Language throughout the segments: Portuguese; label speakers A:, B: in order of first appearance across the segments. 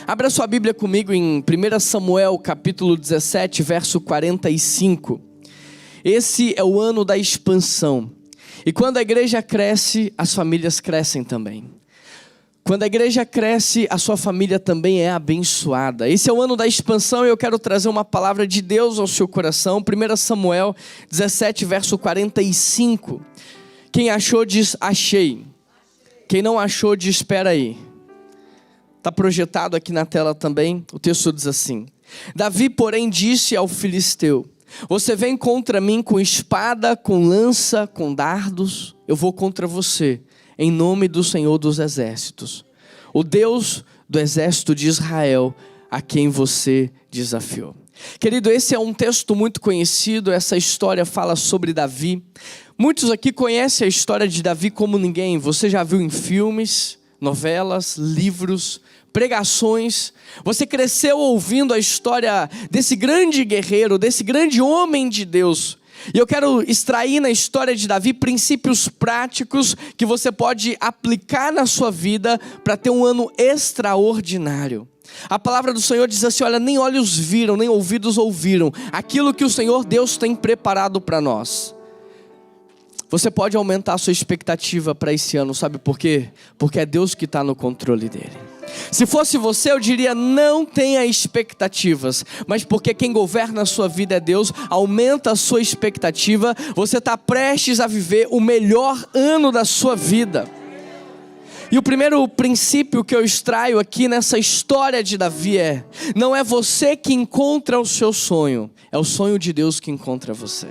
A: Abra sua Bíblia comigo em 1 Samuel capítulo 17, verso 45. Esse é o ano da expansão. E quando a igreja cresce, as famílias crescem também. Quando a igreja cresce, a sua família também é abençoada. Esse é o ano da expansão e eu quero trazer uma palavra de Deus ao seu coração. 1 Samuel 17, verso 45. Quem achou diz achei. Quem não achou diz espera aí. Está projetado aqui na tela também. O texto diz assim: Davi, porém, disse ao filisteu: você vem contra mim com espada, com lança, com dardos. Eu vou contra você, em nome do Senhor dos Exércitos, o Deus do exército de Israel, a quem você desafiou. Querido, esse é um texto muito conhecido. Essa história fala sobre Davi. Muitos aqui conhecem a história de Davi como ninguém. Você já viu em filmes, novelas, livros, pregações. Você cresceu ouvindo a história desse grande guerreiro, desse grande homem de Deus. E eu quero extrair na história de Davi princípios práticos que você pode aplicar na sua vida para ter um ano extraordinário. A palavra do Senhor diz assim: olha, nem olhos viram, nem ouvidos ouviram aquilo que o Senhor Deus tem preparado para nós. Você pode aumentar a sua expectativa para esse ano, sabe por quê? Porque é Deus que está no controle dele. Se fosse você, eu diria: não tenha expectativas, mas porque quem governa a sua vida é Deus, aumenta a sua expectativa. Você está prestes a viver o melhor ano da sua vida. E o primeiro princípio que eu extraio aqui nessa história de Davi é: não é você que encontra o seu sonho, é o sonho de Deus que encontra você.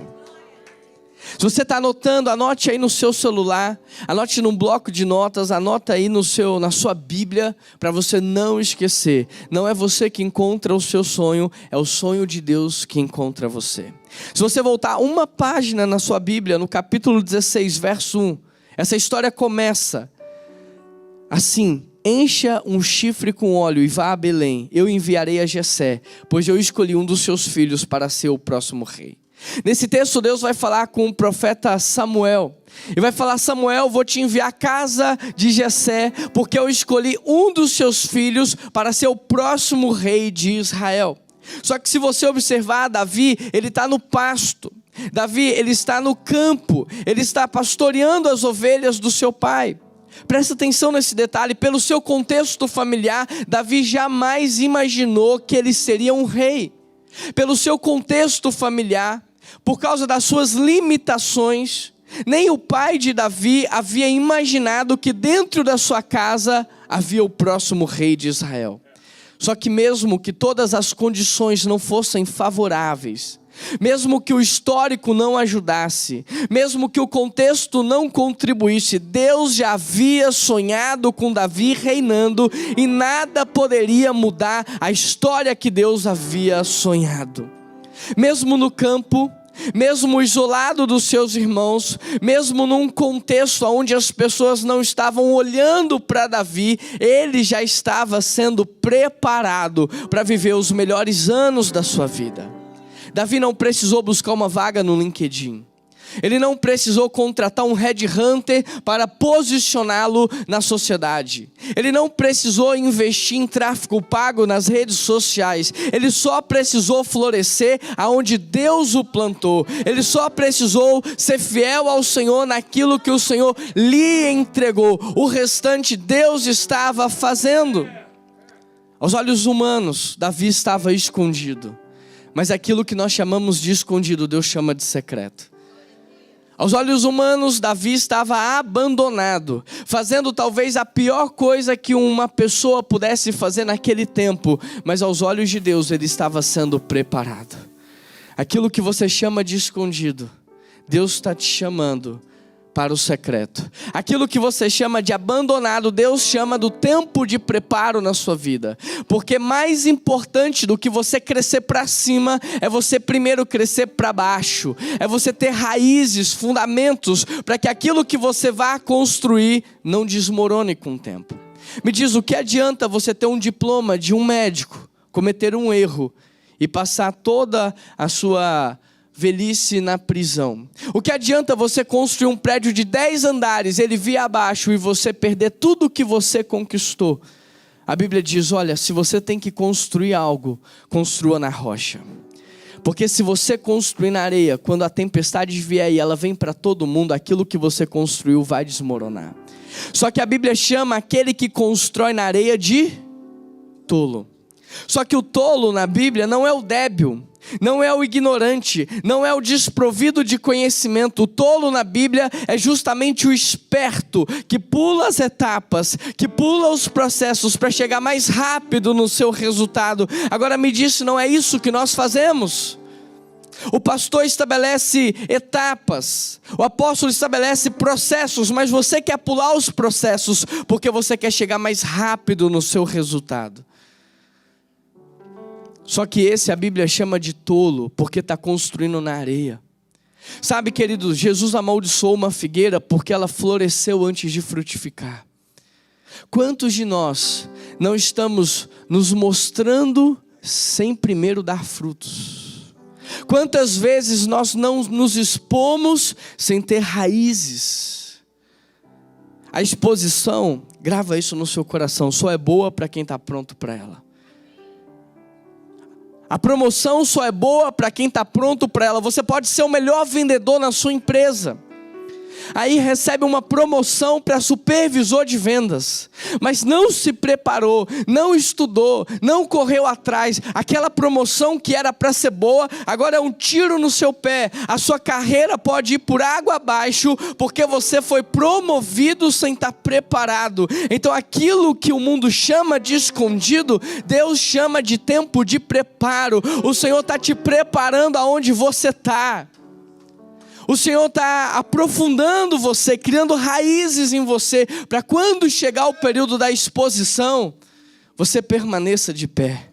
A: Se você está anotando, anote aí no seu celular, anote num bloco de notas, anota aí na sua Bíblia, para você não esquecer. Não é você que encontra o seu sonho, é o sonho de Deus que encontra você. Se você voltar uma página na sua Bíblia, no capítulo 16, verso 1, essa história começa assim: encha um chifre com óleo e vá a Belém, eu enviarei a Jessé, pois eu escolhi um dos seus filhos para ser o próximo rei. Nesse texto Deus vai falar com o profeta Samuel, e vai falar: Samuel, vou te enviar a casa de Jessé, porque eu escolhi um dos seus filhos para ser o próximo rei de Israel. Só que se você observar, Davi, ele está no pasto. Davi, ele está no campo, ele está pastoreando as ovelhas do seu pai. Presta atenção nesse detalhe. Pelo seu contexto familiar, Davi jamais imaginou que ele seria um rei. Pelo seu contexto familiar, por causa das suas limitações, nem o pai de Davi havia imaginado que dentro da sua casa havia o próximo rei de Israel. Só que mesmo que todas as condições não fossem favoráveis, mesmo que o histórico não ajudasse, mesmo que o contexto não contribuísse, Deus já havia sonhado com Davi reinando, e nada poderia mudar a história que Deus havia sonhado. Mesmo no campo, mesmo isolado dos seus irmãos, mesmo num contexto onde as pessoas não estavam olhando para Davi, ele já estava sendo preparado para viver os melhores anos da sua vida. Davi não precisou buscar uma vaga no LinkedIn. Ele não precisou contratar um headhunter para posicioná-lo na sociedade. Ele não precisou investir em tráfego pago nas redes sociais. Ele só precisou florescer aonde Deus o plantou. Ele só precisou ser fiel ao Senhor naquilo que o Senhor lhe entregou. O restante Deus estava fazendo. Aos olhos humanos, Davi estava escondido. Mas aquilo que nós chamamos de escondido, Deus chama de secreto. Aos olhos humanos, Davi estava abandonado, fazendo talvez a pior coisa que uma pessoa pudesse fazer naquele tempo. Mas aos olhos de Deus, ele estava sendo preparado. Aquilo que você chama de escondido, Deus está te chamando para o secreto. Aquilo que você chama de abandonado, Deus chama do tempo de preparo na sua vida. Porque mais importante do que você crescer para cima, é você primeiro crescer para baixo. É você ter raízes, fundamentos, para que aquilo que você vai construir não desmorone com o tempo. Me diz, o que adianta você ter um diploma de um médico, cometer um erro e passar toda a sua velhice na prisão? O que adianta você construir um prédio de 10 andares, ele vir abaixo e você perder tudo que você conquistou? A Bíblia diz, olha, se você tem que construir algo, construa na rocha. Porque se você construir na areia, quando a tempestade vier e ela vem para todo mundo, aquilo que você construiu vai desmoronar. Só que a Bíblia chama aquele que constrói na areia de tolo. Só que o tolo na Bíblia não é o débil, não é o ignorante, não é o desprovido de conhecimento. O tolo na Bíblia é justamente o esperto, que pula as etapas, que pula os processos para chegar mais rápido no seu resultado. Agora me diz se não é isso que nós fazemos. O pastor estabelece etapas, o apóstolo estabelece processos, mas você quer pular os processos, porque você quer chegar mais rápido no seu resultado. Só que esse a Bíblia chama de tolo, porque está construindo na areia. Sabe, queridos, Jesus amaldiçoou uma figueira porque ela floresceu antes de frutificar. Quantos de nós não estamos nos mostrando sem primeiro dar frutos? Quantas vezes nós não nos expomos sem ter raízes? A exposição, grava isso no seu coração, só é boa para quem está pronto para ela. A promoção só é boa para quem está pronto para ela. Você pode ser o melhor vendedor na sua empresa. Aí recebe uma promoção para supervisor de vendas, mas não se preparou, não estudou, não correu atrás. Aquela promoção que era para ser boa, agora é um tiro no seu pé. A sua carreira pode ir por água abaixo, porque você foi promovido sem estar preparado. Então aquilo que o mundo chama de escondido, Deus chama de tempo de preparo. O Senhor está te preparando aonde você está. O Senhor está aprofundando você, criando raízes em você, para quando chegar o período da exposição, você permaneça de pé.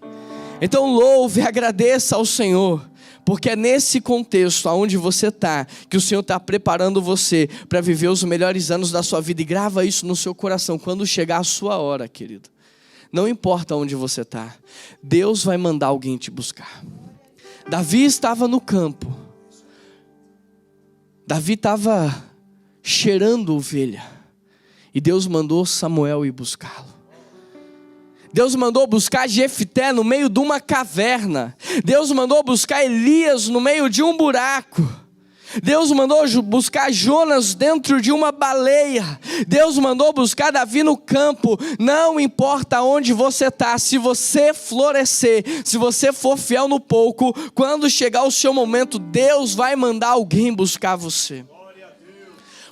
A: Então louve, agradeça ao Senhor, porque é nesse contexto onde você está, que o Senhor está preparando você para viver os melhores anos da sua vida. E grava isso no seu coração, quando chegar a sua hora, querido. Não importa onde você está, Deus vai mandar alguém te buscar. Davi estava no campo. Davi estava cheirando ovelha, e Deus mandou Samuel ir buscá-lo. Deus mandou buscar Jefté no meio de uma caverna. Deus mandou buscar Elias no meio de um buraco. Deus mandou buscar Jonas dentro de uma baleia. Deus mandou buscar Davi no campo. Não importa onde você está, se você florescer, se você for fiel no pouco, quando chegar o seu momento, Deus vai mandar alguém buscar você.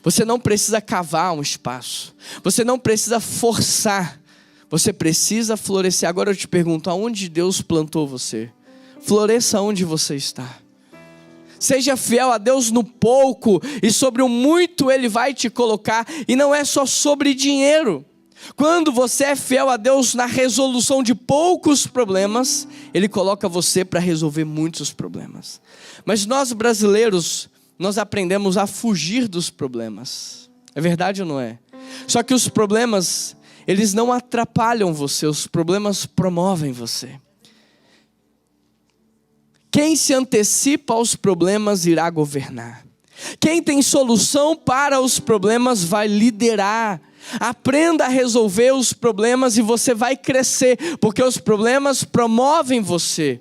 A: Você não precisa cavar um espaço, você não precisa forçar, você precisa florescer. Agora eu te pergunto, aonde Deus plantou você? Floresça onde você está. Seja fiel a Deus no pouco, e sobre o muito Ele vai te colocar. E não é só sobre dinheiro. Quando você é fiel a Deus na resolução de poucos problemas, Ele coloca você para resolver muitos problemas. Mas nós brasileiros, nós aprendemos a fugir dos problemas. É verdade ou não é? Só que os problemas, eles não atrapalham você, os problemas promovem você. Quem se antecipa aos problemas irá governar. Quem tem solução para os problemas vai liderar. Aprenda a resolver os problemas e você vai crescer, porque os problemas promovem você.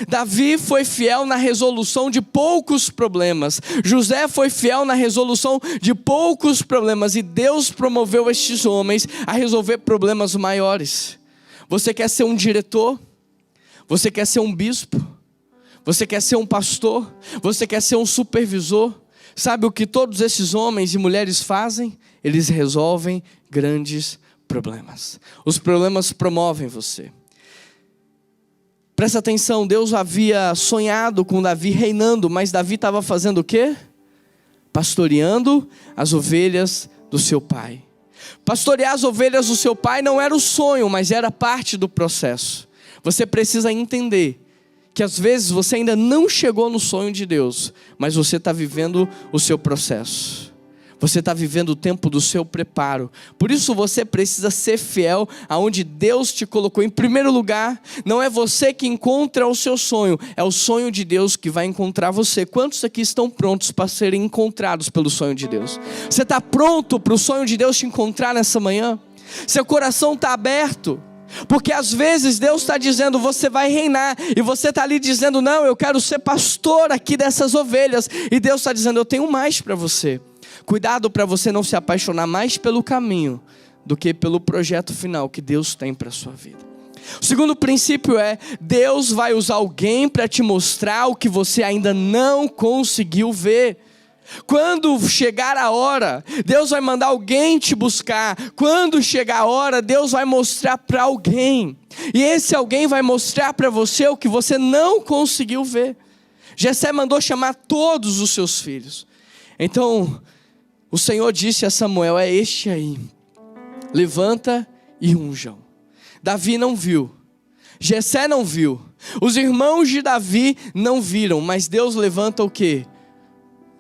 A: Davi foi fiel na resolução de poucos problemas. José foi fiel na resolução de poucos problemas. E Deus promoveu estes homens a resolver problemas maiores. Você quer ser um diretor? Você quer ser um bispo? Você quer ser um pastor? Você quer ser um supervisor? Sabe o que todos esses homens e mulheres fazem? Eles resolvem grandes problemas. Os problemas promovem você. Presta atenção, Deus havia sonhado com Davi reinando, mas Davi estava fazendo o quê? Pastoreando as ovelhas do seu pai. Pastorear as ovelhas do seu pai não era o sonho, mas era parte do processo. Você precisa entender que às vezes você ainda não chegou no sonho de Deus, mas você está vivendo o seu processo. Você está vivendo o tempo do seu preparo. Por isso você precisa ser fiel aonde Deus te colocou. Em primeiro lugar, não é você que encontra o seu sonho, é o sonho de Deus que vai encontrar você. Quantos aqui estão prontos para serem encontrados pelo sonho de Deus? Você está pronto para o sonho de Deus te encontrar nessa manhã? Seu coração está aberto? Porque às vezes Deus está dizendo, você vai reinar, e você está ali dizendo, não, eu quero ser pastor aqui dessas ovelhas, e Deus está dizendo, eu tenho mais para você. Cuidado para você não se apaixonar mais pelo caminho, do que pelo projeto final que Deus tem para a sua vida. O segundo princípio é, Deus vai usar alguém para te mostrar o que você ainda não conseguiu ver. Quando chegar a hora, Deus vai mandar alguém te buscar. Quando chegar a hora, Deus vai mostrar para alguém. E esse alguém vai mostrar para você o que você não conseguiu ver. Jessé mandou chamar todos os seus filhos. Então, o Senhor disse a Samuel, é este aí. Levanta e unjam. Davi não viu. Jessé não viu. Os irmãos de Davi não viram. Mas Deus levanta o quê?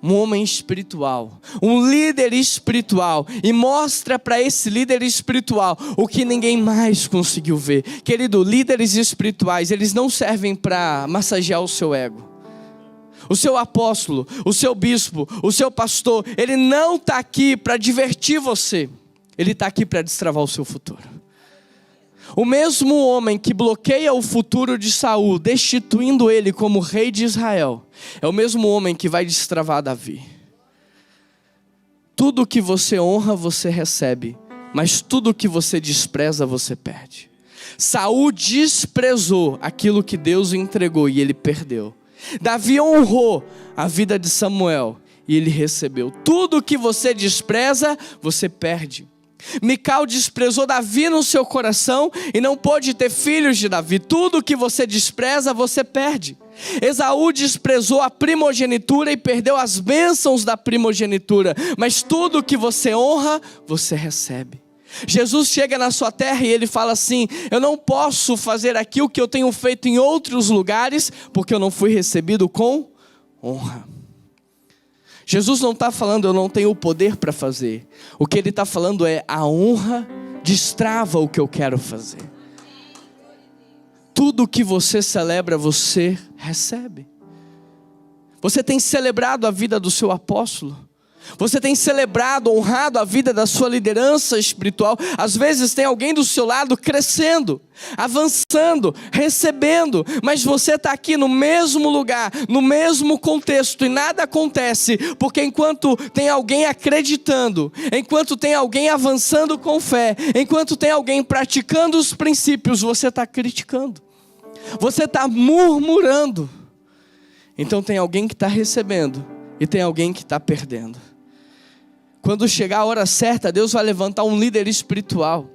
A: Um homem espiritual, um líder espiritual, e mostra para esse líder espiritual o que ninguém mais conseguiu ver. Querido, líderes espirituais, eles não servem para massagear o seu ego. O seu apóstolo, o seu bispo, o seu pastor, ele não está aqui para divertir você, ele está aqui para destravar o seu futuro. O mesmo homem que bloqueia o futuro de Saul, destituindo ele como rei de Israel, é o mesmo homem que vai destravar Davi. Tudo que você honra, você recebe, mas tudo que você despreza, você perde. Saul desprezou aquilo que Deus entregou e ele perdeu. Davi honrou a vida de Samuel e ele recebeu. Tudo que você despreza, você perde. Mical desprezou Davi no seu coração e não pôde ter filhos de Davi. Tudo que você despreza, você perde. Esaú desprezou a primogenitura e perdeu as bênçãos da primogenitura. Mas tudo que você honra, você recebe. Jesus chega na sua terra e ele fala assim, eu não posso fazer aqui o que eu tenho feito em outros lugares, porque eu não fui recebido com honra. Jesus não está falando, eu não tenho o poder para fazer. O que ele está falando é, a honra destrava o que eu quero fazer. Tudo que você celebra, você recebe. Você tem celebrado a vida do seu apóstolo? Você tem celebrado, honrado a vida da sua liderança espiritual? Às vezes tem alguém do seu lado crescendo, avançando, recebendo, mas você está aqui no mesmo lugar, no mesmo contexto e nada acontece, porque enquanto tem alguém acreditando, enquanto tem alguém avançando com fé, enquanto tem alguém praticando os princípios, você está criticando, você está murmurando. Então tem alguém que está recebendo e tem alguém que está perdendo. Quando chegar a hora certa, Deus vai levantar um líder espiritual.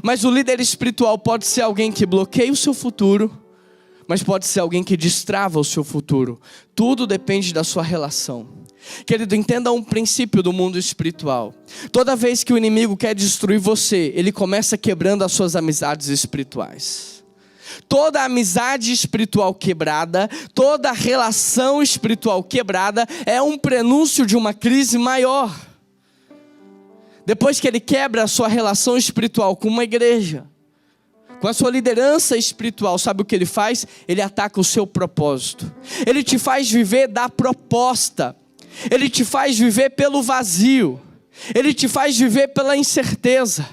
A: Mas o líder espiritual pode ser alguém que bloqueia o seu futuro, mas pode ser alguém que destrava o seu futuro. Tudo depende da sua relação. Querido, entenda um princípio do mundo espiritual. Toda vez que o inimigo quer destruir você, ele começa quebrando as suas amizades espirituais. Toda amizade espiritual quebrada, toda relação espiritual quebrada é um prenúncio de uma crise maior. Depois que ele quebra a sua relação espiritual com uma igreja, com a sua liderança espiritual, sabe o que ele faz? Ele ataca o seu propósito. Ele te faz viver da proposta. Ele te faz viver pelo vazio. Ele te faz viver pela incerteza.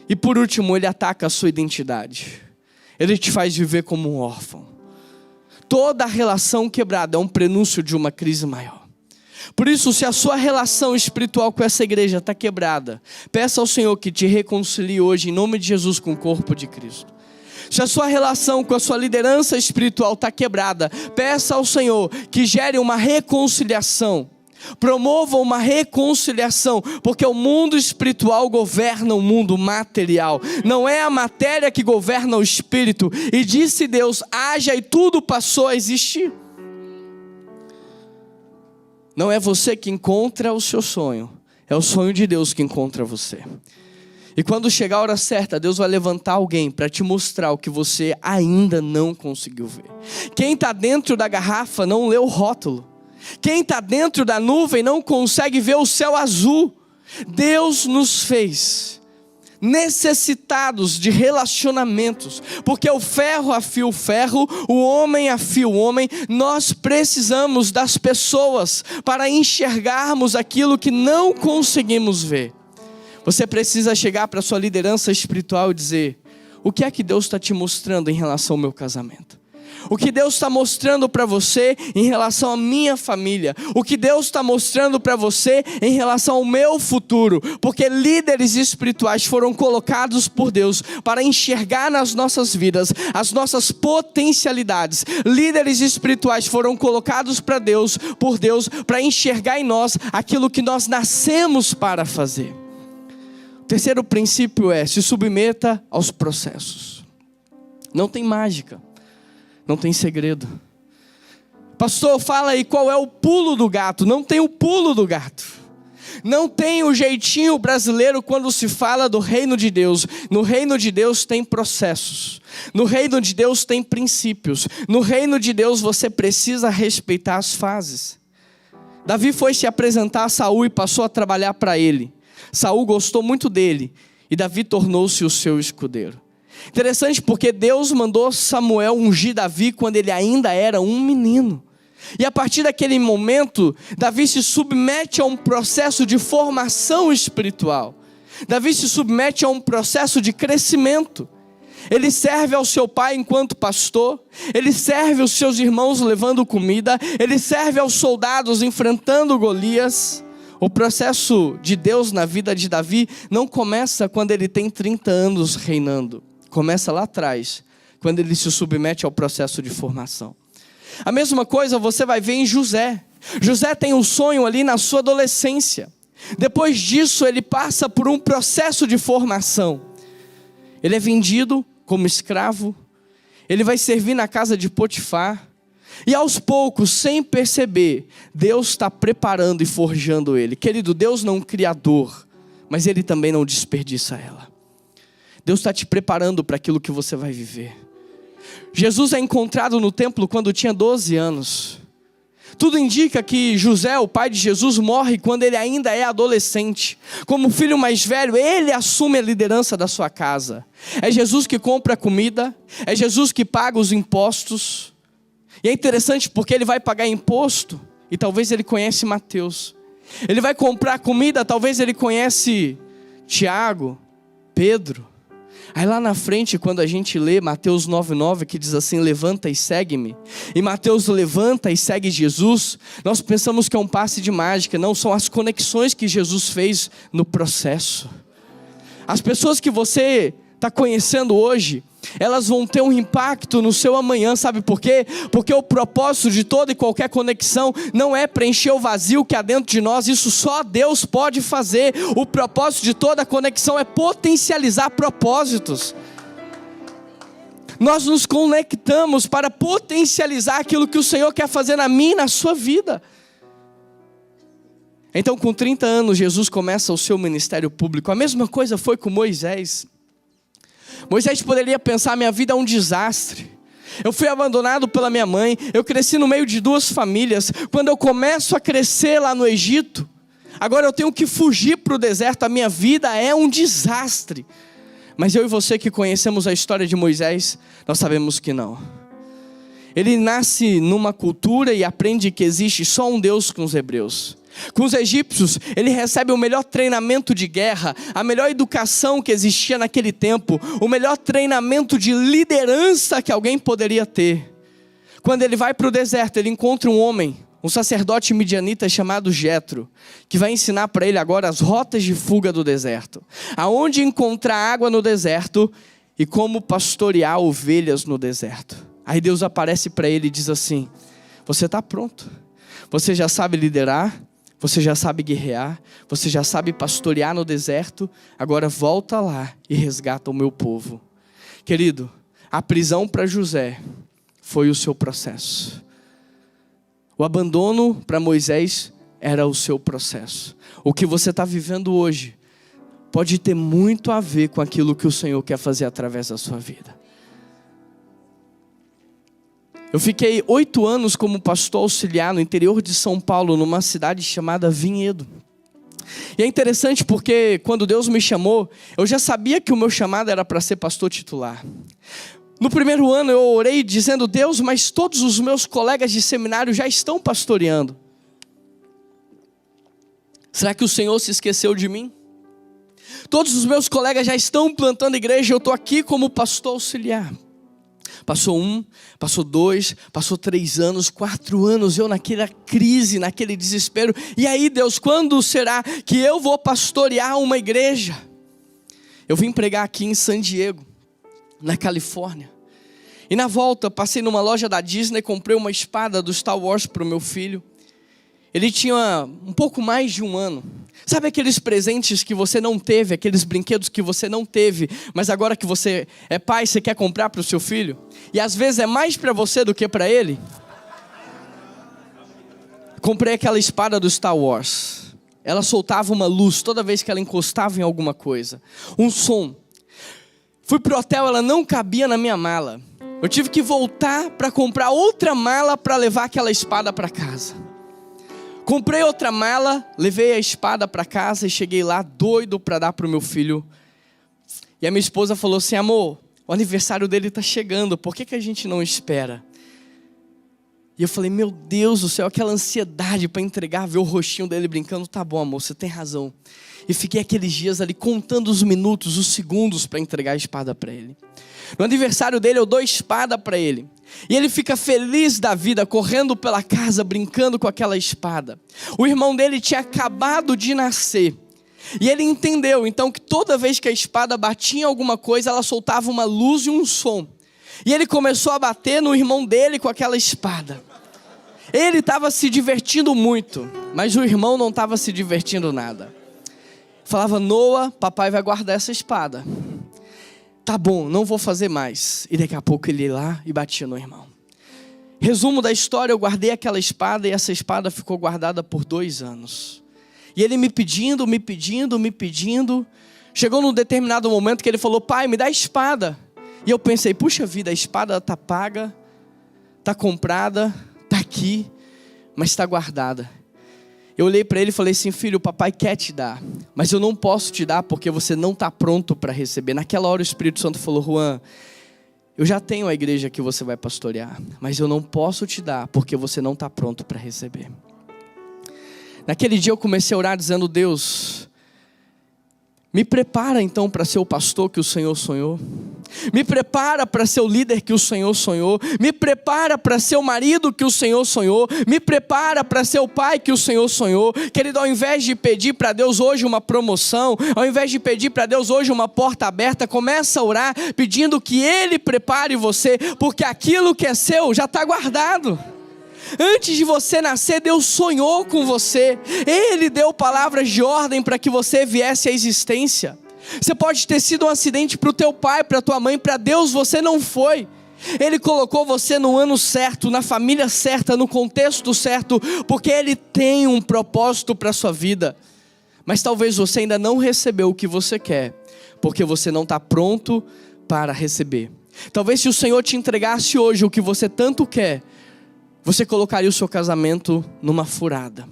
A: E por último, ele ataca a sua identidade. Ele te faz viver como um órfão. Toda relação quebrada é um prenúncio de uma crise maior. Por isso, se a sua relação espiritual com essa igreja está quebrada, peça ao Senhor que te reconcilie hoje em nome de Jesus com o corpo de Cristo. Se a sua relação com a sua liderança espiritual está quebrada, peça ao Senhor que gere uma reconciliação. Promova uma reconciliação, porque o mundo espiritual governa o mundo material. Não é a matéria que governa o espírito. E disse Deus, haja, e tudo passou a existir. Não é você que encontra o seu sonho, é o sonho de Deus que encontra você. E quando chegar a hora certa, Deus vai levantar alguém para te mostrar o que você ainda não conseguiu ver. Quem está dentro da garrafa não lê o rótulo. Quem está dentro da nuvem não consegue ver o céu azul. Deus nos fez necessitados de relacionamentos, porque o ferro afia o ferro, o homem afia o homem. Nós precisamos das pessoas para enxergarmos aquilo que não conseguimos ver. Você precisa chegar para a sua liderança espiritual e dizer, O que é que Deus está te mostrando em relação ao meu casamento? O que Deus está mostrando para você em relação à minha família? O que Deus está mostrando para você em relação ao meu futuro? Porque líderes espirituais foram colocados por Deus para enxergar nas nossas vidas as nossas potencialidades. Líderes espirituais foram colocados por Deus para enxergar em nós aquilo que nós nascemos para fazer. O terceiro princípio é: se submeta aos processos. Não tem mágica. Não tem segredo. Pastor, fala aí qual é o pulo do gato. Não tem o pulo do gato. Não tem o jeitinho brasileiro quando se fala do reino de Deus. No reino de Deus tem processos. No reino de Deus tem princípios. No reino de Deus você precisa respeitar as fases. Davi foi se apresentar a Saul e passou a trabalhar para ele. Saul gostou muito dele e Davi tornou-se o seu escudeiro. Interessante porque Deus mandou Samuel ungir Davi quando ele ainda era um menino. E a partir daquele momento, Davi se submete a um processo de formação espiritual. Davi se submete a um processo de crescimento. Ele serve ao seu pai enquanto pastor. Ele serve os seus irmãos levando comida. Ele serve aos soldados enfrentando Golias. O processo de Deus na vida de Davi não começa quando ele tem 30 anos reinando. Começa lá atrás, quando ele se submete ao processo de formação. A mesma coisa você vai ver em José. José tem um sonho ali na sua adolescência. Depois disso ele passa por um processo de formação. Ele é vendido como escravo. Ele vai servir na casa de Potifar. E aos poucos, sem perceber, Deus está preparando e forjando ele. Querido, Deus não é um criador, mas Ele também não desperdiça ela. Deus está te preparando para aquilo que você vai viver. Jesus é encontrado no templo quando tinha 12 anos. Tudo indica que José, o pai de Jesus, morre quando ele ainda é adolescente. Como filho mais velho, ele assume a liderança da sua casa. É Jesus que compra a comida, é Jesus que paga os impostos. E é interessante porque ele vai pagar imposto e talvez ele conhece Mateus. Ele vai comprar comida, talvez ele conhece Tiago, Pedro. Aí lá na frente, quando a gente lê Mateus 9,9, que diz assim: levanta e segue-me. E Mateus levanta e segue Jesus. Nós pensamos que é um passe de mágica. Não, são as conexões que Jesus fez no processo. As pessoas que você está conhecendo hoje, elas vão ter um impacto no seu amanhã, sabe por quê? Porque o propósito de toda e qualquer conexão não é preencher o vazio que há dentro de nós, isso só Deus pode fazer. O propósito de toda conexão é potencializar propósitos. Nós nos conectamos para potencializar aquilo que o Senhor quer fazer na minha e na sua vida. Então, com 30 anos, Jesus começa o seu ministério público. A mesma coisa foi com Moisés. Moisés poderia pensar: minha vida é um desastre. Eu fui abandonado pela minha mãe. Eu cresci no meio de duas famílias. Quando eu começo a crescer lá no Egito, agora eu tenho que fugir para o deserto. A minha vida é um desastre. Mas eu e você que conhecemos a história de Moisés, nós sabemos que não. Ele nasce numa cultura e aprende que existe só um Deus com os hebreus. Com os egípcios, ele recebe o melhor treinamento de guerra, a melhor educação que existia naquele tempo, o melhor treinamento de liderança que alguém poderia ter. Quando ele vai para o deserto, ele encontra um homem, um sacerdote midianita chamado Jetro, que vai ensinar para ele agora as rotas de fuga do deserto, aonde encontrar água no deserto e como pastorear ovelhas no deserto. Aí Deus aparece para ele e diz assim: você está pronto, você já sabe liderar, você já sabe guerrear, você já sabe pastorear no deserto, agora volta lá e resgata o meu povo. Querido, a prisão para José foi o seu processo. O abandono para Moisés era o seu processo. O que você está vivendo hoje pode ter muito a ver com aquilo que o Senhor quer fazer através da sua vida. Eu fiquei 8 anos como pastor auxiliar no interior de São Paulo, numa cidade chamada Vinhedo. E é interessante porque quando Deus me chamou, eu já sabia que o meu chamado era para ser pastor titular. No primeiro ano eu orei dizendo: Deus, mas todos os meus colegas de seminário já estão pastoreando. Será que o Senhor se esqueceu de mim? Todos os meus colegas já estão plantando igreja, eu estou aqui como pastor auxiliar. Passou 1, passou 2, passou 3 anos, 4 anos, eu naquela crise, naquele desespero. E aí, Deus, quando será que eu vou pastorear uma igreja? Eu vim pregar aqui em San Diego, na Califórnia. E na volta, passei numa loja da Disney, comprei uma espada do Star Wars para o meu filho. Ele tinha um pouco mais de 1 ano. Sabe aqueles presentes que você não teve, aqueles brinquedos que você não teve, mas agora que você é pai, você quer comprar para o seu filho? E às vezes é mais para você do que para ele? Comprei aquela espada do Star Wars. Ela soltava uma luz toda vez que ela encostava em alguma coisa. Um som. Fui pro hotel, ela não cabia na minha mala. Eu tive que voltar para comprar outra mala para levar aquela espada para casa. Comprei outra mala, levei a espada para casa e cheguei lá doido para dar para o meu filho. E a minha esposa falou assim: amor, o aniversário dele está chegando, por que a gente não espera? E eu falei: meu Deus do céu, aquela ansiedade para entregar, ver o rostinho dele brincando. Tá bom, amor, você tem razão. E fiquei aqueles dias ali contando os minutos, os segundos para entregar a espada para ele. No aniversário dele eu dou a espada para ele. E ele fica feliz da vida, correndo pela casa, brincando com aquela espada. O irmão dele tinha acabado de nascer. E ele entendeu, então, que toda vez que a espada batia em alguma coisa, ela soltava uma luz e um som. E ele começou a bater no irmão dele com aquela espada. Ele estava se divertindo muito, mas o irmão não estava se divertindo nada. Falava: Noah, papai vai guardar essa espada. Tá bom, não vou fazer mais. E daqui a pouco ele ia lá e batia no irmão. Resumo da história: eu guardei aquela espada e essa espada ficou guardada por 2 anos. E ele me pedindo. Chegou num determinado momento que ele falou: pai, me dá a espada. E eu pensei: puxa vida, a espada está paga, está comprada, está aqui, mas está guardada. Eu olhei para ele e falei assim: filho, o papai quer te dar, mas eu não posso te dar porque você não está pronto para receber. Naquela hora o Espírito Santo falou: Juan, eu já tenho a igreja que você vai pastorear, mas eu não posso te dar porque você não está pronto para receber. Naquele dia eu comecei a orar dizendo: Deus, me prepara então para ser o pastor que o Senhor sonhou. Me prepara para ser o líder que o Senhor sonhou. Me prepara para ser o marido que o Senhor sonhou. Me prepara para ser o pai que o Senhor sonhou. Querido, ao invés de pedir para Deus hoje uma promoção, ao invés de pedir para Deus hoje uma porta aberta, começa a orar pedindo que Ele prepare você, porque aquilo que é seu já está guardado. Antes de você nascer, Deus sonhou com você. Ele deu palavras de ordem para que você viesse à existência. Você pode ter sido um acidente para o teu pai, para a tua mãe, para Deus você não foi. Ele colocou você no ano certo, na família certa, no contexto certo, porque Ele tem um propósito para a sua vida. Mas talvez você ainda não recebeu o que você quer, porque você não está pronto para receber. Talvez se o Senhor te entregasse hoje o que você tanto quer, você colocaria o seu casamento numa furada.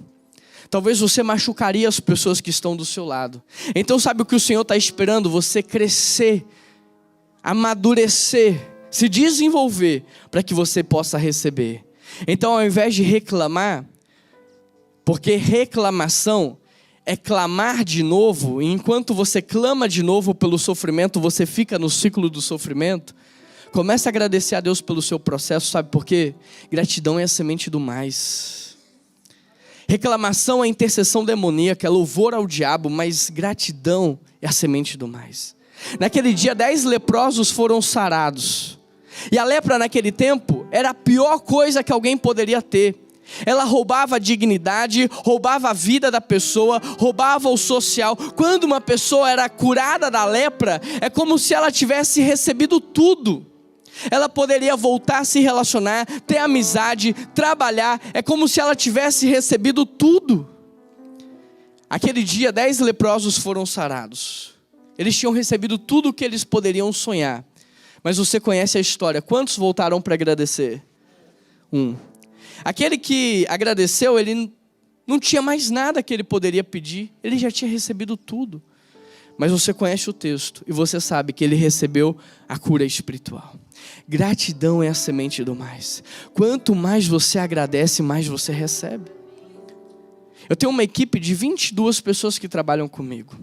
A: Talvez você machucaria as pessoas que estão do seu lado. Então sabe o que o Senhor está esperando? Você crescer, amadurecer, se desenvolver, para que você possa receber. Então ao invés de reclamar, porque reclamação é clamar de novo, e enquanto você clama de novo pelo sofrimento, você fica no ciclo do sofrimento. Comece a agradecer a Deus pelo seu processo, sabe por quê? Gratidão é a semente do mais. Reclamação é intercessão demoníaca, é louvor ao diabo, mas gratidão é a semente do mais. Naquele dia 10 leprosos foram sarados. E a lepra naquele tempo era a pior coisa que alguém poderia ter. Ela roubava a dignidade, roubava a vida da pessoa, roubava o social. Quando uma pessoa era curada da lepra, é como se ela tivesse recebido tudo. Ela poderia voltar a se relacionar, ter amizade, trabalhar. É como se ela tivesse recebido tudo. Aquele dia 10 leprosos foram sarados. Eles tinham recebido tudo o que eles poderiam sonhar. Mas você conhece a história. Quantos voltaram para agradecer? 1. Aquele que agradeceu, ele não tinha mais nada que ele poderia pedir. Ele já tinha recebido tudo. Mas você conhece o texto e você sabe que ele recebeu a cura espiritual. Gratidão é a semente do mais. Quanto mais você agradece, mais você recebe. Eu tenho uma equipe de 22 pessoas que trabalham comigo.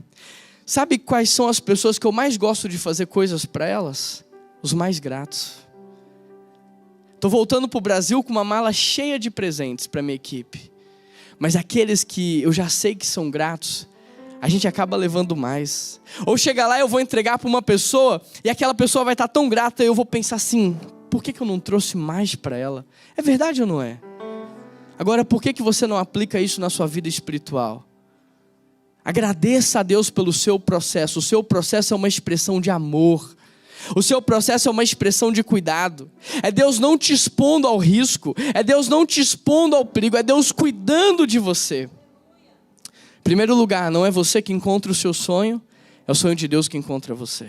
A: Sabe quais são as pessoas que eu mais gosto de fazer coisas para elas? Os mais gratos. Estou voltando para o Brasil com uma mala cheia de presentes para minha equipe. Mas aqueles que eu já sei que são gratos, a gente acaba levando mais. Ou chega lá, eu vou entregar para uma pessoa e aquela pessoa vai estar tão grata, eu vou pensar assim, por que eu não trouxe mais para ela? É verdade ou não é? Agora, por que você não aplica isso na sua vida espiritual? Agradeça a Deus pelo seu processo. O seu processo é uma expressão de amor. O seu processo é uma expressão de cuidado. É Deus não te expondo ao risco. É Deus não te expondo ao perigo. É Deus cuidando de você. Em primeiro lugar, não é você que encontra o seu sonho. É o sonho de Deus que encontra você.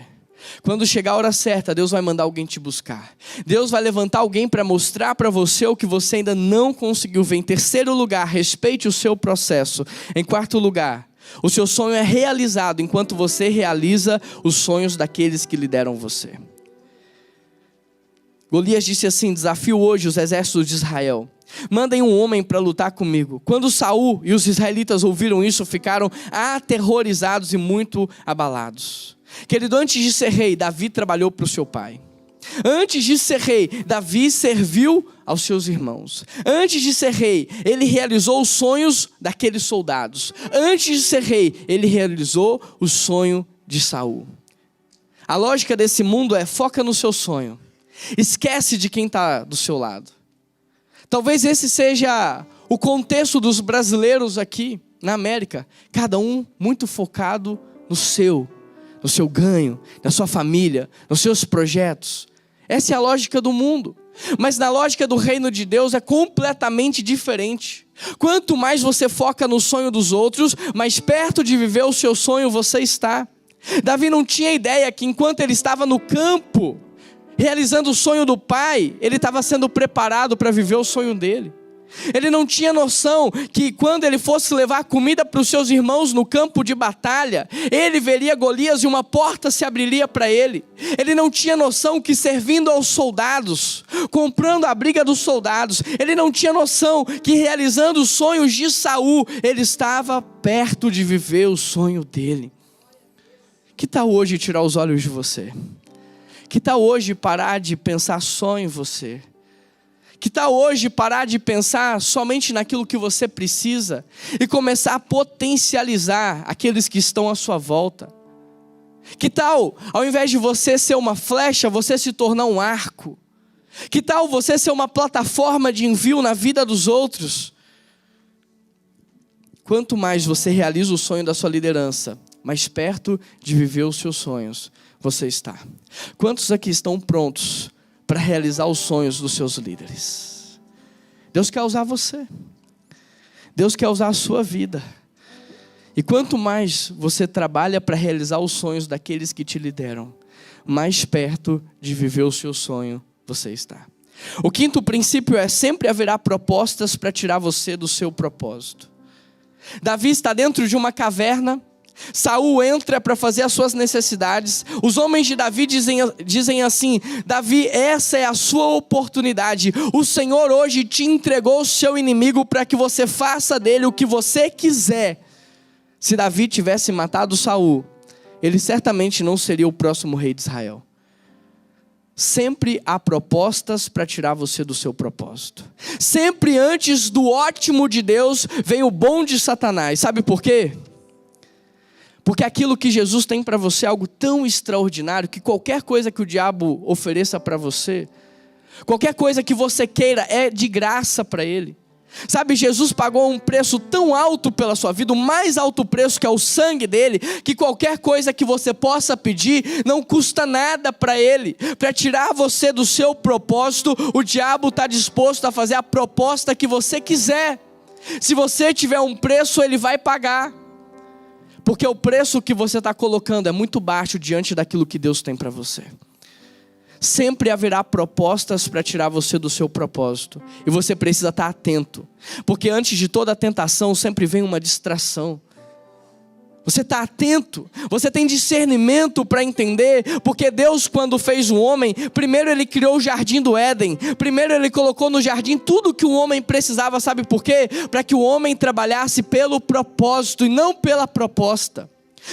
A: Quando chegar a hora certa, Deus vai mandar alguém te buscar. Deus vai levantar alguém para mostrar para você o que você ainda não conseguiu ver. Em terceiro lugar, respeite o seu processo. Em quarto lugar, o seu sonho é realizado enquanto você realiza os sonhos daqueles que lideram você. Golias disse assim: desafio hoje os exércitos de Israel. Mandem um homem para lutar comigo. Quando Saul e os israelitas ouviram isso, ficaram aterrorizados e muito abalados. Querido, antes de ser rei, Davi trabalhou para o seu pai. Antes de ser rei, Davi serviu aos seus irmãos. Antes de ser rei, ele realizou os sonhos daqueles soldados. Antes de ser rei, ele realizou o sonho de Saul. A lógica desse mundo é: foca no seu sonho. Esquece de quem está do seu lado. Talvez esse seja o contexto dos brasileiros aqui na América. Cada um muito focado no seu ganho, na sua família, nos seus projetos. Essa é a lógica do mundo. Mas na lógica do reino de Deus é completamente diferente. Quanto mais você foca no sonho dos outros, mais perto de viver o seu sonho você está. Davi não tinha ideia que enquanto ele estava no campo, realizando o sonho do pai, ele estava sendo preparado para viver o sonho dele. Ele não tinha noção que quando ele fosse levar comida para os seus irmãos no campo de batalha, ele veria Golias e uma porta se abriria para ele. Ele não tinha noção que servindo aos soldados, comprando a briga dos soldados, ele não tinha noção que realizando os sonhos de Saul, ele estava perto de viver o sonho dele. Que tal hoje tirar os olhos de você? Que tal hoje parar de pensar só em você? Que tal hoje parar de pensar somente naquilo que você precisa e começar a potencializar aqueles que estão à sua volta? Que tal, ao invés de você ser uma flecha, você se tornar um arco? Que tal você ser uma plataforma de envio na vida dos outros? Quanto mais você realiza o sonho da sua liderança, mais perto de viver os seus sonhos você está. Quantos aqui estão prontos para realizar os sonhos dos seus líderes? Deus quer usar você. Deus quer usar a sua vida. E quanto mais você trabalha para realizar os sonhos daqueles que te lideram, mais perto de viver o seu sonho você está. O quinto princípio é: sempre haverá propostas para tirar você do seu propósito. Davi está dentro de uma caverna. Saul entra para fazer as suas necessidades. Os homens de Davi dizem assim: Davi, essa é a sua oportunidade. O Senhor hoje te entregou o seu inimigo para que você faça dele o que você quiser. Se Davi tivesse matado Saul, ele certamente não seria o próximo rei de Israel. Sempre há propostas para tirar você do seu propósito. Sempre antes do ótimo de Deus vem o bom de Satanás. Sabe por quê? Porque aquilo que Jesus tem para você é algo tão extraordinário que qualquer coisa que o diabo ofereça para você, qualquer coisa que você queira é de graça para ele. Sabe, Jesus pagou um preço tão alto pela sua vida, o mais alto preço, que é o sangue dele, que qualquer coisa que você possa pedir não custa nada para ele. Para tirar você do seu propósito, o diabo está disposto a fazer a proposta que você quiser. Se você tiver um preço, ele vai pagar. Porque o preço que você está colocando é muito baixo diante daquilo que Deus tem para você. Sempre haverá propostas para tirar você do seu propósito. E você precisa estar atento. Porque antes de toda tentação sempre vem uma distração. Você está atento, você tem discernimento para entender, porque Deus, quando fez o homem, primeiro ele criou o jardim do Éden, primeiro ele colocou no jardim tudo que o homem precisava, sabe por quê? Para que o homem trabalhasse pelo propósito e não pela proposta.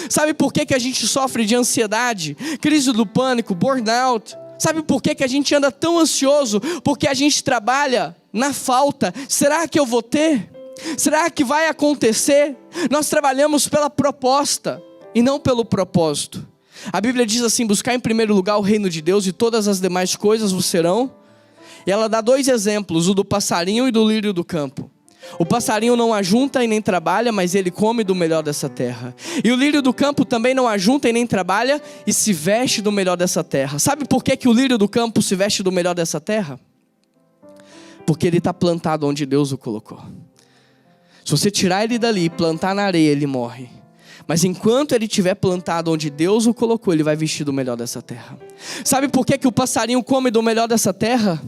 A: Sabe por que a gente sofre de ansiedade, crise do pânico, burnout? Sabe por que a gente anda tão ansioso? Porque a gente trabalha na falta. Será que eu vou ter? Será que vai acontecer? Nós trabalhamos pela proposta e não pelo propósito. A Bíblia diz assim: buscar em primeiro lugar o reino de Deus e todas as demais coisas vos serão. E ela dá 2 exemplos, o do passarinho e do lírio do campo. O passarinho não ajunta e nem trabalha, mas ele come do melhor dessa terra. E o lírio do campo também não ajunta e nem trabalha e se veste do melhor dessa terra. Sabe por que o lírio do campo se veste do melhor dessa terra? Porque ele está plantado onde Deus o colocou. Se você tirar ele dali e plantar na areia, ele morre. Mas enquanto ele estiver plantado onde Deus o colocou, ele vai vestir do melhor dessa terra. Sabe por que o passarinho come do melhor dessa terra?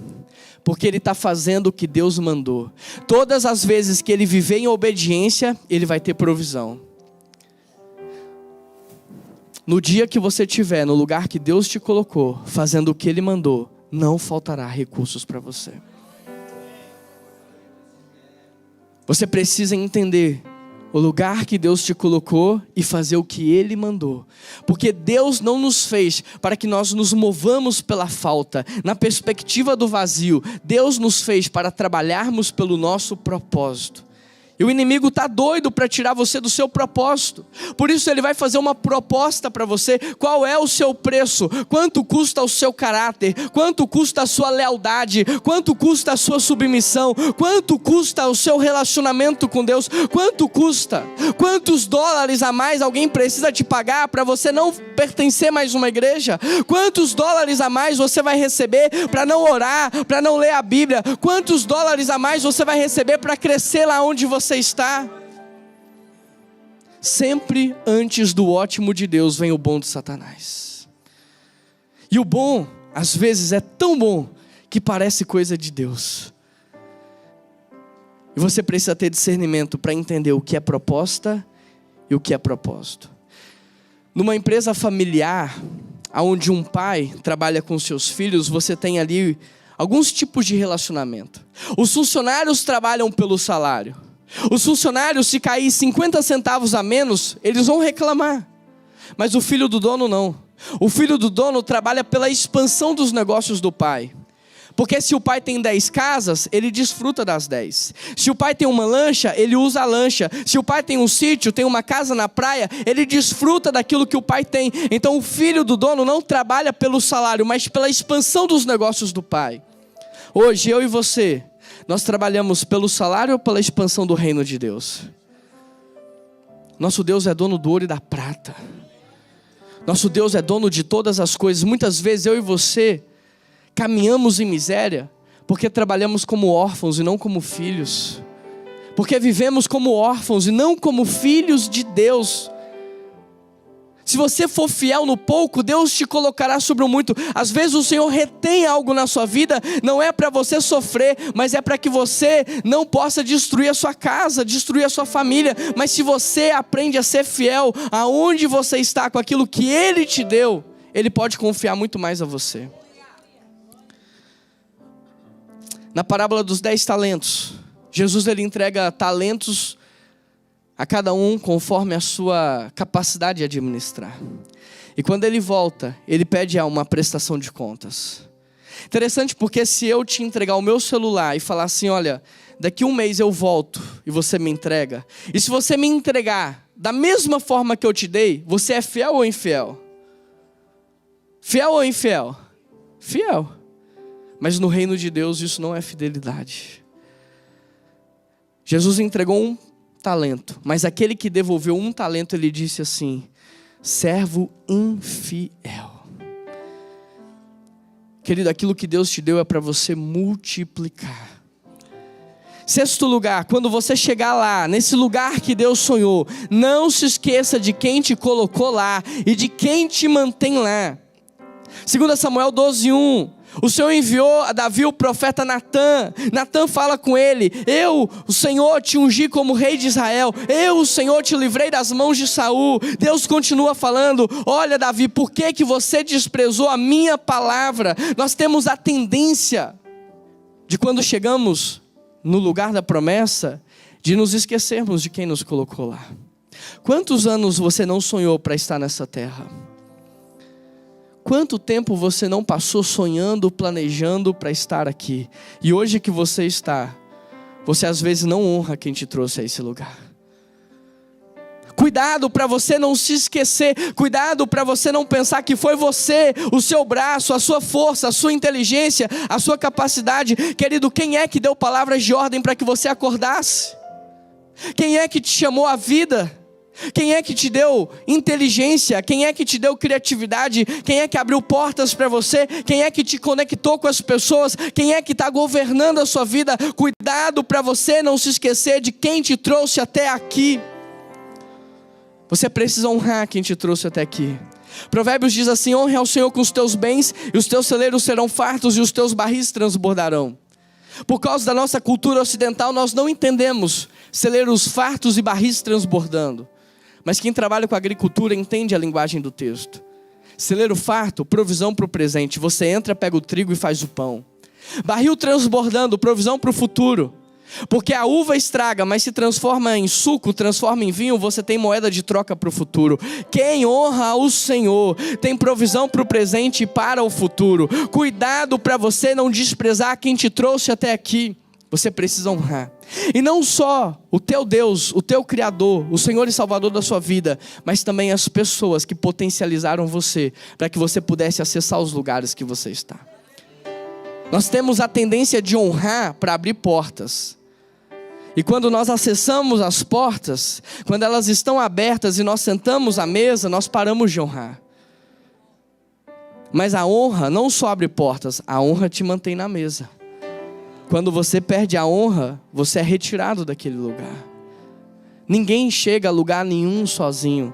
A: Porque ele está fazendo o que Deus mandou. Todas as vezes que ele viver em obediência, ele vai ter provisão. No dia que você estiver no lugar que Deus te colocou, fazendo o que Ele mandou, não faltará recursos para você. Você precisa entender o lugar que Deus te colocou e fazer o que Ele mandou. Porque Deus não nos fez para que nós nos movamos pela falta, na perspectiva do vazio. Deus nos fez para trabalharmos pelo nosso propósito. E o inimigo está doido para tirar você do seu propósito. Por isso ele vai fazer uma proposta para você. Qual é o seu preço? Quanto custa o seu caráter? Quanto custa a sua lealdade? Quanto custa a sua submissão? Quanto custa o seu relacionamento com Deus? Quanto custa? Quantos dólares a mais alguém precisa te pagar para você não pertencer mais a uma igreja? Quantos dólares a mais você vai receber para não orar, para não ler a Bíblia? Quantos dólares a mais você vai receber para crescer lá onde você está? Sempre antes do ótimo de Deus vem o bom de Satanás. E o bom, às vezes, é tão bom que parece coisa de Deus. E você precisa ter discernimento para entender o que é proposta e o que é propósito. Numa empresa familiar, onde um pai trabalha com seus filhos, você tem ali alguns tipos de relacionamento. Os funcionários trabalham pelo salário. Os funcionários, se cair 50 centavos a menos, eles vão reclamar. Mas o filho do dono não. O filho do dono trabalha pela expansão dos negócios do pai. Porque se o pai tem 10 casas, ele desfruta das 10. Se o pai tem uma lancha, ele usa a lancha. Se o pai tem um sítio, tem uma casa na praia, ele desfruta daquilo que o pai tem. Então o filho do dono não trabalha pelo salário, mas pela expansão dos negócios do pai. Hoje, eu e você, nós trabalhamos pelo salário ou pela expansão do reino de Deus? Nosso Deus é dono do ouro e da prata. Nosso Deus é dono de todas as coisas. Muitas vezes eu e você caminhamos em miséria porque trabalhamos como órfãos e não como filhos. Porque vivemos como órfãos e não como filhos de Deus. Se você for fiel no pouco, Deus te colocará sobre o muito. Às vezes o Senhor retém algo na sua vida, não é para você sofrer, mas é para que você não possa destruir a sua casa, destruir a sua família. Mas se você aprende a ser fiel aonde você está, com aquilo que Ele te deu, Ele pode confiar muito mais a você. Na parábola dos 10 talentos, Jesus ele entrega talentos a cada um conforme a sua capacidade de administrar. E quando ele volta, ele pede uma prestação de contas. Interessante, porque se eu te entregar o meu celular e falar assim, olha, daqui um mês eu volto e você me entrega. E se você me entregar da mesma forma que eu te dei, você é fiel ou infiel? Fiel ou infiel? Fiel. Mas no reino de Deus isso não é fidelidade. Jesus entregou um talento, mas aquele que devolveu um talento, ele disse assim, servo infiel. Querido, aquilo que Deus te deu é para você multiplicar. Sexto lugar, quando você chegar lá, nesse lugar que Deus sonhou, não se esqueça de quem te colocou lá e de quem te mantém lá. 2 Samuel 12:1. O Senhor enviou a Davi o profeta Natã. Natã fala com ele, eu, o Senhor, te ungi como rei de Israel. Eu, o Senhor, te livrei das mãos de Saul. Deus continua falando, olha Davi, por que você desprezou a minha palavra? Nós temos a tendência de quando chegamos no lugar da promessa, de nos esquecermos de quem nos colocou lá. Quantos anos você não sonhou para estar nessa terra? Quanto tempo você não passou sonhando, planejando para estar aqui? E hoje que você está, você às vezes não honra quem te trouxe a esse lugar. Cuidado para você não se esquecer. Cuidado para você não pensar que foi você, o seu braço, a sua força, a sua inteligência, a sua capacidade. Querido, quem é que deu palavras de ordem para que você acordasse? Quem é que te chamou à vida? Quem é que te deu inteligência? Quem é que te deu criatividade? Quem é que abriu portas para você? Quem é que te conectou com as pessoas? Quem é que está governando a sua vida? Cuidado para você não se esquecer de quem te trouxe até aqui. Você precisa honrar quem te trouxe até aqui. Provérbios diz assim: honre ao Senhor com os teus bens, e os teus celeiros serão fartos, e os teus barris transbordarão. Por causa da nossa cultura ocidental, nós não entendemos celeiros fartos e barris transbordando. Mas quem trabalha com agricultura entende a linguagem do texto. Celeiro farto, provisão para o presente. Você entra, pega o trigo e faz o pão. Barril transbordando, provisão para o futuro. Porque a uva estraga, mas se transforma em suco, transforma em vinho, você tem moeda de troca para o futuro. Quem honra o Senhor tem provisão para o presente e para o futuro. Cuidado para você não desprezar quem te trouxe até aqui. Você precisa honrar. E não só o teu Deus, o teu Criador, o Senhor e Salvador da sua vida, mas também as pessoas que potencializaram você, para que você pudesse acessar os lugares que você está. Nós temos a tendência de honrar para abrir portas. E quando nós acessamos as portas, quando elas estão abertas e nós sentamos à mesa, nós paramos de honrar. Mas a honra não só abre portas, a honra te mantém na mesa. Quando você perde a honra, você é retirado daquele lugar. Ninguém chega a lugar nenhum sozinho.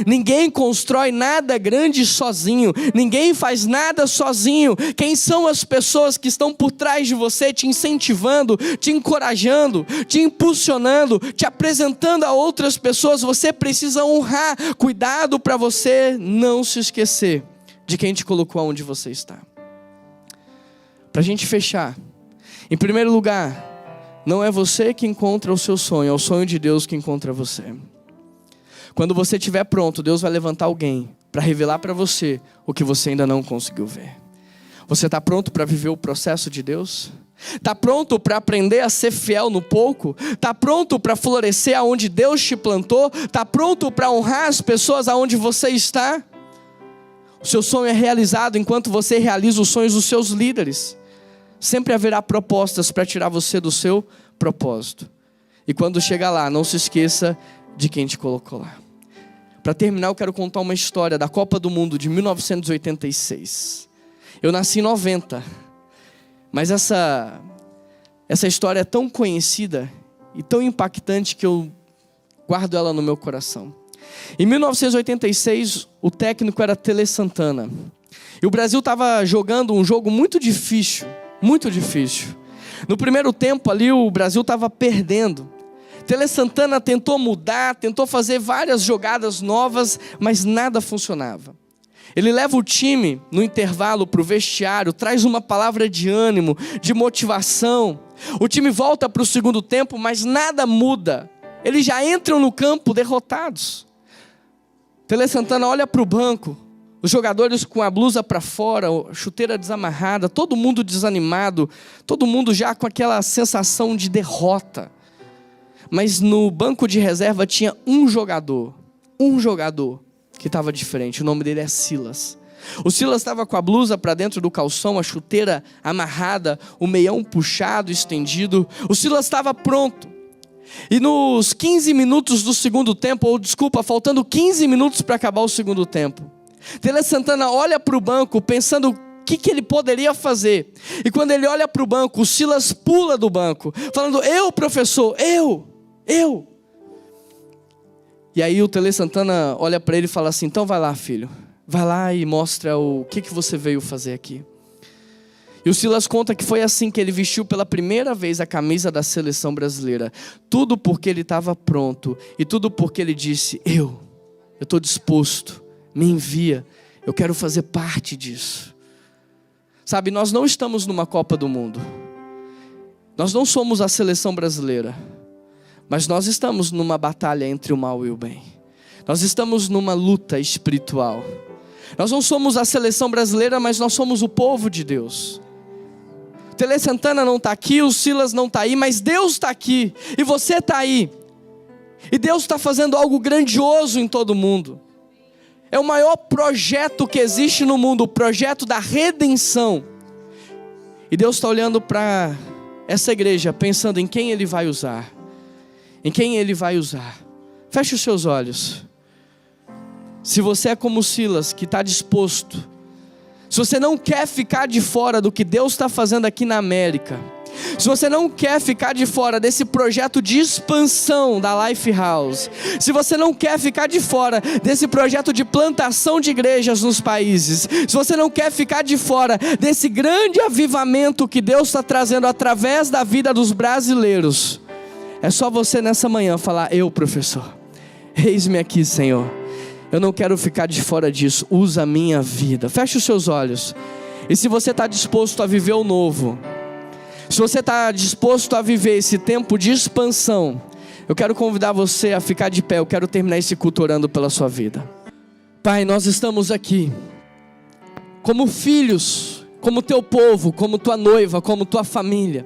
A: Ninguém constrói nada grande sozinho. Ninguém faz nada sozinho. Quem são as pessoas que estão por trás de você, te incentivando, te encorajando, te impulsionando, te apresentando a outras pessoas? Você precisa honrar. Cuidado para você não se esquecer de quem te colocou onde você está. Para a gente fechar, em primeiro lugar, não é você que encontra o seu sonho, é o sonho de Deus que encontra você. Quando você estiver pronto, Deus vai levantar alguém para revelar para você o que você ainda não conseguiu ver. Você está pronto para viver o processo de Deus? Está pronto para aprender a ser fiel no pouco? Está pronto para florescer aonde Deus te plantou? Está pronto para honrar as pessoas aonde você está? O seu sonho é realizado enquanto você realiza os sonhos dos seus líderes. Sempre haverá propostas para tirar você do seu propósito. E quando chegar lá, não se esqueça de quem te colocou lá. Para terminar, eu quero contar uma história da Copa do Mundo de 1986. Eu nasci em 90, mas essa história é tão conhecida e tão impactante que eu guardo ela no meu coração. Em 1986, o técnico era Tele Santana. E o Brasil estava jogando um jogo muito difícil. Muito difícil. No primeiro tempo ali, o Brasil estava perdendo. Tele Santana tentou mudar, tentou fazer várias jogadas novas, mas nada funcionava. Ele leva o time no intervalo para o vestiário, traz uma palavra de ânimo, de motivação. O time volta para o segundo tempo, mas nada muda. Eles já entram no campo derrotados. Tele Santana olha para o banco, os jogadores com a blusa para fora, a chuteira desamarrada, todo mundo desanimado, todo mundo já com aquela sensação de derrota. Mas no banco de reserva tinha um jogador que estava diferente. O nome dele é Silas. O Silas estava com a blusa para dentro do calção, a chuteira amarrada, o meião puxado, estendido. O Silas estava pronto. E nos 15 minutos do segundo tempo, faltando 15 minutos para acabar o segundo tempo, Tele Santana olha para o banco pensando o que ele poderia fazer. E quando ele olha para o banco, o Silas pula do banco, falando: eu, professor, eu. E aí o Tele Santana olha para ele e fala assim: então vai lá, filho, vai lá e mostra o que você veio fazer aqui. E o Silas conta que foi assim que ele vestiu pela primeira vez a camisa da seleção brasileira. Tudo porque ele estava pronto, e tudo porque ele disse: eu estou disposto, me envia, eu quero fazer parte disso. Sabe, nós não estamos numa Copa do Mundo, nós não somos a seleção brasileira, Mas nós estamos numa batalha entre o mal e o bem. Nós estamos numa luta espiritual. Nós não somos a seleção brasileira, mas nós somos o povo de Deus. Tele Santana não está aqui, o Silas não está aí, mas Deus está aqui, e você está aí. E Deus está fazendo algo grandioso em todo mundo. É o maior projeto que existe no mundo, o projeto da redenção. E Deus está olhando para essa igreja, pensando em quem Ele vai usar. Em quem Ele vai usar. Feche os seus olhos. Se você é como Silas, que está disposto, se você não quer ficar de fora do que Deus está fazendo aqui na América, se você não quer ficar de fora desse projeto de expansão da Lifehouse, se você não quer ficar de fora desse projeto de plantação de igrejas nos países, se você não quer ficar de fora desse grande avivamento que Deus está trazendo através da vida dos brasileiros, é só você nessa manhã falar: eu, professor, eis-me aqui, Senhor. Eu não quero ficar de fora disso, usa a minha vida. Feche os seus olhos. E se você está disposto a viver o novo, se você está disposto a viver esse tempo de expansão, eu quero convidar você a ficar de pé. Eu quero terminar esse culto orando pela sua vida. Pai, nós estamos aqui como filhos, como teu povo, como tua noiva, como tua família,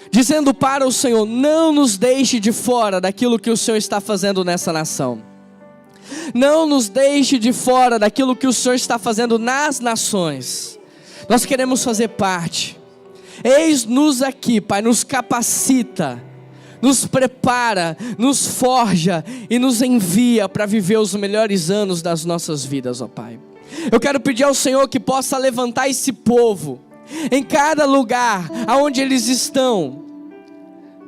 A: dizendo para o Senhor: não nos deixe de fora daquilo que o Senhor está fazendo nessa nação. Não nos deixe de fora daquilo que o Senhor está fazendo nas nações. Nós queremos fazer parte. Eis-nos aqui, Pai, nos capacita, nos prepara, nos forja e nos envia para viver os melhores anos das nossas vidas, ó Pai. Eu quero pedir ao Senhor que possa levantar esse povo em cada lugar aonde eles estão,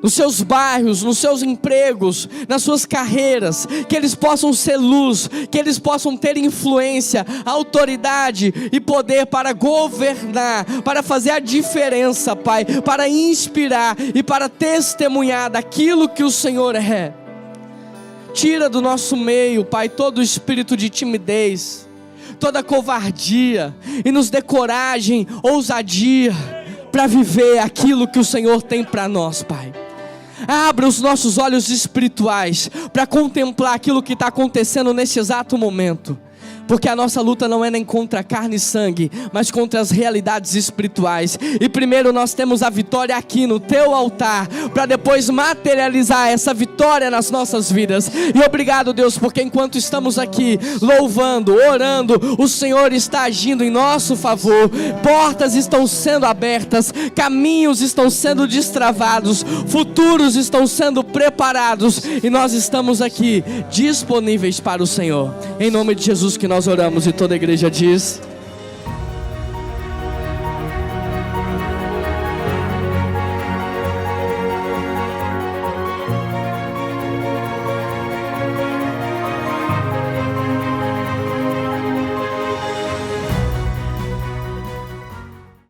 A: nos seus bairros, nos seus empregos, nas suas carreiras, que eles possam ser luz, que eles possam ter influência, autoridade e poder para governar, para fazer a diferença, Pai, para inspirar e para testemunhar daquilo que o Senhor é. Tira do nosso meio, Pai, todo o espírito de timidez, toda covardia, e nos dê coragem, ousadia para viver aquilo que o Senhor tem para nós, Pai. Abra os nossos olhos espirituais para contemplar aquilo que está acontecendo nesse exato momento, porque a nossa luta não é nem contra carne e sangue, mas contra as realidades espirituais. E primeiro nós temos a vitória aqui no teu altar, para depois materializar essa vitória nas nossas vidas. E obrigado, Deus, porque enquanto estamos aqui louvando, orando, o Senhor está agindo em nosso favor. Portas estão sendo abertas, caminhos estão sendo destravados, futuros estão sendo preparados, e nós estamos aqui disponíveis para o Senhor. Em nome de Jesus que nós oramos, e toda a igreja diz...